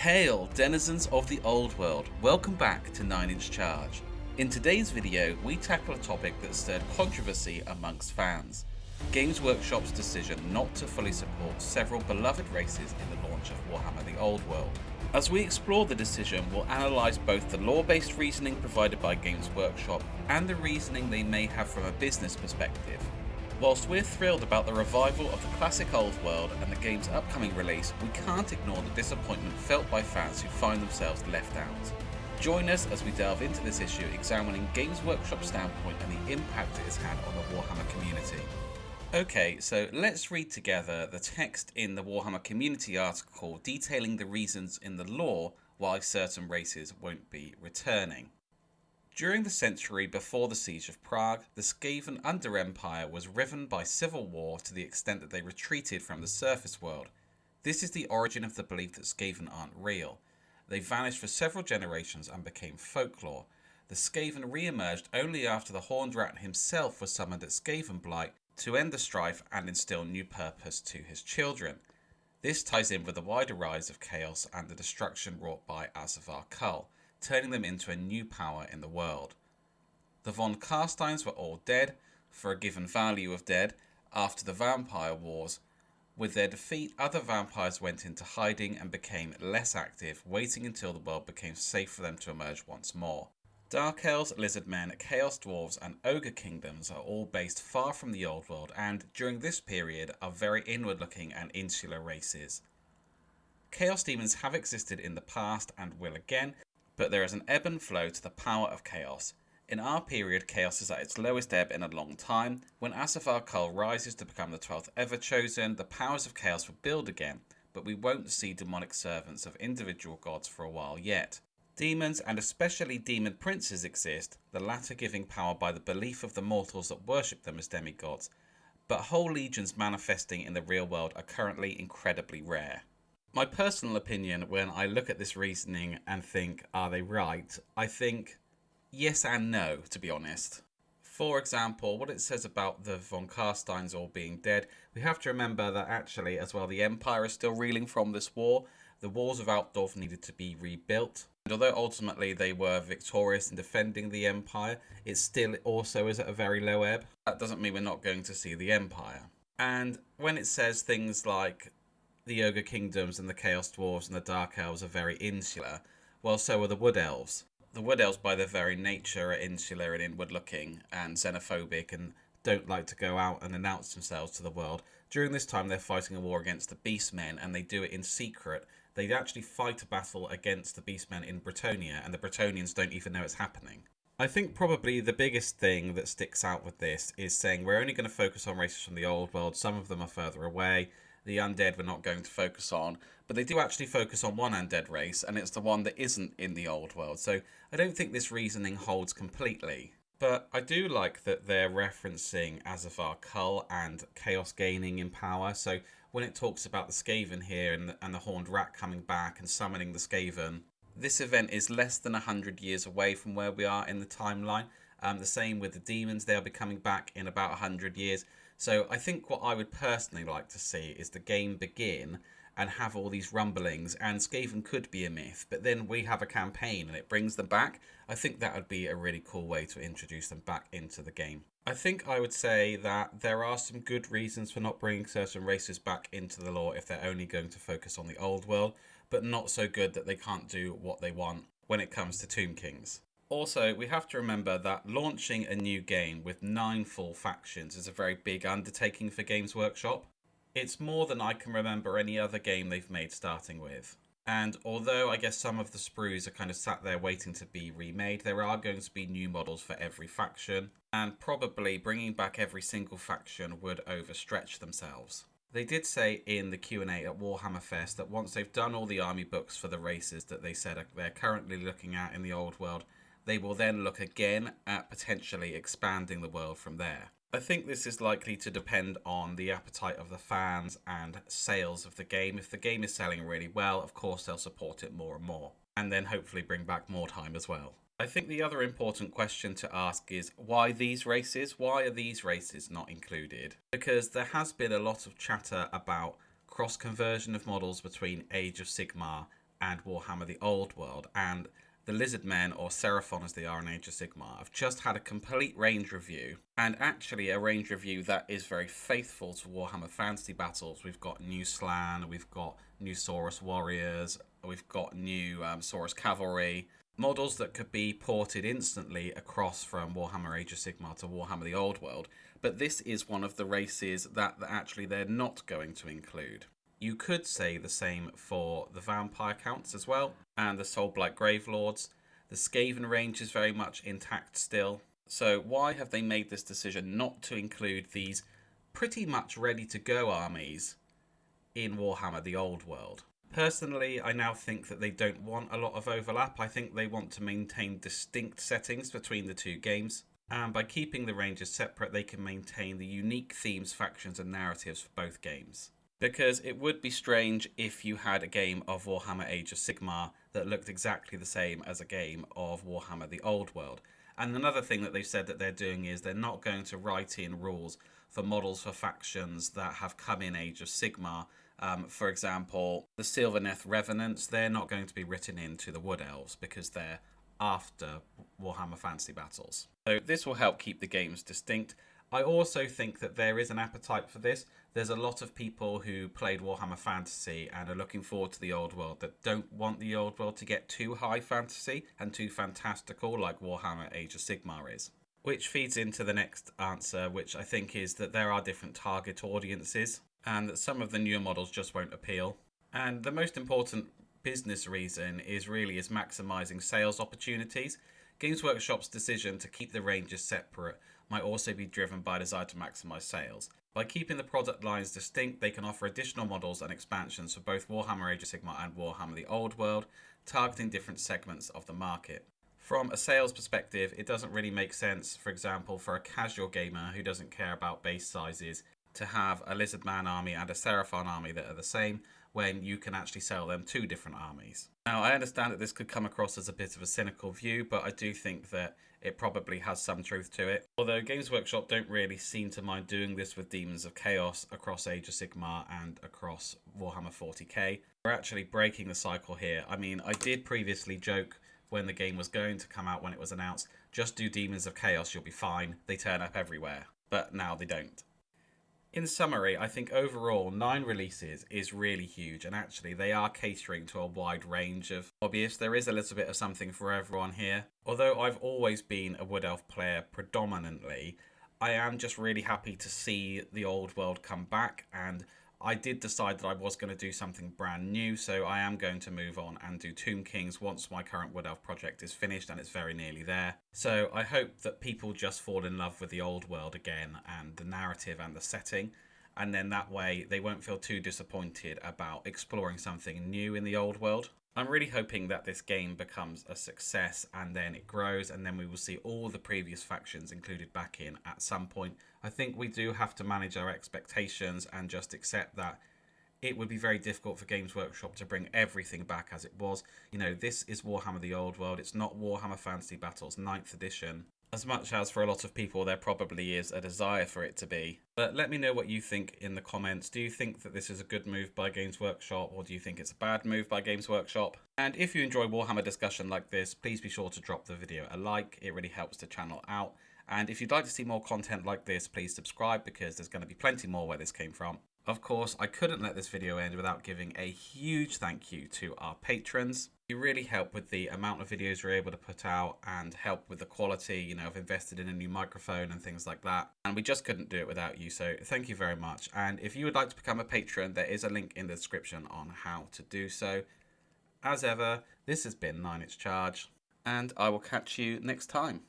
Hail, denizens of the Old World, welcome back to 9 Inch Charge. In today's video, we tackle a topic that stirred controversy amongst fans. Games Workshop's decision not to fully support several beloved races in the launch of Warhammer the Old World. As we explore the decision, we'll analyse both the lore-based reasoning provided by Games Workshop and the reasoning they may have from a business perspective. Whilst we're thrilled about the revival of the classic Old World and the game's upcoming release, we can't ignore the disappointment felt by fans who find themselves left out. Join us as we delve into this issue, examining Games Workshop's standpoint and the impact it has had on the Warhammer community. Okay, so let's read together the text in the Warhammer community article detailing the reasons in the lore why certain races won't be returning. During the century before the Siege of Prague, the Skaven Under-Empire was riven by civil war to the extent that they retreated from the surface world. This is the origin of the belief that Skaven aren't real. They vanished for several generations and became folklore. The Skaven re-emerged only after the Horned Rat himself was summoned at Skaven Blight to end the strife and instill new purpose to his children. This ties in with the wider rise of chaos and the destruction wrought by Asavar Kull, turning them into a new power in the world. The von Carsteins were all dead, for a given value of dead, after the Vampire Wars. With their defeat, other vampires went into hiding and became less active, waiting until the world became safe for them to emerge once more. Dark Elves, Lizardmen, Chaos Dwarves and Ogre Kingdoms are all based far from the Old World and, during this period, are very inward-looking and insular races. Chaos Demons have existed in the past and will again, but there is an ebb and flow to the power of chaos. In our period, chaos is at its lowest ebb in a long time. When Asavar Kull rises to become the 12th ever chosen, the powers of chaos will build again, but we won't see demonic servants of individual gods for a while yet. Demons, and especially demon princes, exist, the latter giving power by the belief of the mortals that worship them as demigods, but whole legions manifesting in the real world are currently incredibly rare. My personal opinion, when I look at this reasoning and think, are they right? I think yes and no, to be honest. For example, what it says about the von Carsteins all being dead, we have to remember that actually, as well, the Empire is still reeling from this war. The walls of Altdorf needed to be rebuilt. And although ultimately they were victorious in defending the Empire, it still also is at a very low ebb. That doesn't mean we're not going to see the Empire. And when it says things like the Ogre Kingdoms and the Chaos Dwarves and the Dark Elves are very insular, well, so are the Wood Elves. The Wood Elves, by their very nature, are insular and inward-looking and xenophobic and don't like to go out and announce themselves to the world. During this time, they're fighting a war against the Beastmen, and they do it in secret. They actually fight a battle against the Beastmen in Bretonnia, and the Bretonians don't even know it's happening. I think probably the biggest thing that sticks out with this is saying we're only going to focus on races from the Old World. Some of them are further away. The undead we're not going to focus on, but they do actually focus on one undead race, and it's the one that isn't in the Old World, so I don't think this reasoning holds completely. But I do like that they're referencing Asavar Kull and chaos gaining in power, so when it talks about the Skaven here and the Horned Rat coming back and summoning the Skaven, this event is less than 100 years away from where we are in the timeline. The same with the demons, they'll be coming back in about 100 years. So I think what I would personally like to see is the game begin and have all these rumblings, and Skaven could be a myth, but then we have a campaign and it brings them back. I think that would be a really cool way to introduce them back into the game. I think I would say that there are some good reasons for not bringing certain races back into the lore if they're only going to focus on the Old World, but not so good that they can't do what they want when it comes to Tomb Kings. Also, we have to remember that launching a new game with 9 full factions is a very big undertaking for Games Workshop. It's more than I can remember any other game they've made starting with. And although I guess some of the sprues are kind of sat there waiting to be remade, there are going to be new models for every faction, and probably bringing back every single faction would overstretch themselves. They did say in the Q&A at Warhammer Fest that once they've done all the army books for the races that they said they're currently looking at in the Old World, they will then look again at potentially expanding the world from there. I think this is likely to depend on the appetite of the fans and sales of the game. If the game is selling really well, of course they'll support it more and more, and then hopefully bring back more time as well. I think the other important question to ask is why these races? Why are these races not included? Because there has been a lot of chatter about cross-conversion of models between Age of Sigmar and Warhammer the Old World, and the Lizardmen, or Seraphon as they are in Age of Sigmar, have just had a complete range review, and actually a range review that is very faithful to Warhammer Fantasy Battles. We've got new Slann, we've got new Saurus Warriors, we've got new Saurus Cavalry, models that could be ported instantly across from Warhammer Age of Sigmar to Warhammer the Old World, but this is one of the races that actually they're not going to include. You could say the same for the Vampire Counts as well, and the Soulblight Gravelords. The Skaven range is very much intact still. So why have they made this decision not to include these pretty much ready to go armies in Warhammer the Old World? Personally, I now think that they don't want a lot of overlap. I think they want to maintain distinct settings between the two games. And by keeping the ranges separate, they can maintain the unique themes, factions and narratives for both games. Because it would be strange if you had a game of Warhammer Age of Sigmar that looked exactly the same as a game of Warhammer the Old World. And another thing that they've said that they're doing is they're not going to write in rules for models for factions that have come in Age of Sigmar. For example, the Sylvaneth Revenants, they're not going to be written into the Wood Elves because they're after Warhammer Fantasy Battles. So this will help keep the games distinct. I also think that there is an appetite for this. There's a lot of people who played Warhammer Fantasy and are looking forward to the Old World that don't want the Old World to get too high fantasy and too fantastical like Warhammer Age of Sigmar is. Which feeds into the next answer, which I think is that there are different target audiences and that some of the newer models just won't appeal. And the most important business reason is maximising sales opportunities. Games Workshop's decision to keep the ranges separate might also be driven by a desire to maximise sales. By keeping the product lines distinct, they can offer additional models and expansions for both Warhammer Age of Sigmar and Warhammer the Old World, targeting different segments of the market. From a sales perspective, it doesn't really make sense, for example, for a casual gamer who doesn't care about base sizes to have a Lizardman army and a Seraphon army that are the same, when you can actually sell them two different armies. Now, I understand that this could come across as a bit of a cynical view, but I do think that it probably has some truth to it. Although Games Workshop don't really seem to mind doing this with Demons of Chaos across Age of Sigmar and across Warhammer 40k. We're actually breaking the cycle here. I mean, I did previously joke when the game was going to come out when it was announced, just do Demons of Chaos, you'll be fine. They turn up everywhere. But now they don't. In summary, I think overall 9 releases is really huge, and actually they are catering to a wide range of hobbyists. There is a little bit of something for everyone here. Although I've always been a Wood Elf player predominantly, I am just really happy to see the Old World come back, and I did decide that I was going to do something brand new, so I am going to move on and do Tomb Kings once my current Wood Elf project is finished, and it's very nearly there. So I hope that people just fall in love with the Old World again and the narrative and the setting, and then that way they won't feel too disappointed about exploring something new in the Old World. I'm really hoping that this game becomes a success and then it grows, and then we will see all the previous factions included back in at some point. I think we do have to manage our expectations and just accept that it would be very difficult for Games Workshop to bring everything back as it was. You know, this is Warhammer the Old World. It's not Warhammer Fantasy Battles 9th edition. As much as for a lot of people there probably is a desire for it to be. But let me know what you think in the comments. Do you think that this is a good move by Games Workshop, or do you think it's a bad move by Games Workshop? And if you enjoy Warhammer discussion like this, please be sure to drop the video a like. It really helps the channel out. And if you'd like to see more content like this, please subscribe, because there's going to be plenty more where this came from. Of course, I couldn't let this video end without giving a huge thank you to our patrons. You really help with the amount of videos you're able to put out and help with the quality. You know, I've invested in a new microphone and things like that, and we just couldn't do it without you, so thank you very much. And if you would like to become a patron, there is a link in the description on how to do so. As ever, this has been 9 Inch Charge, and I will catch you next time.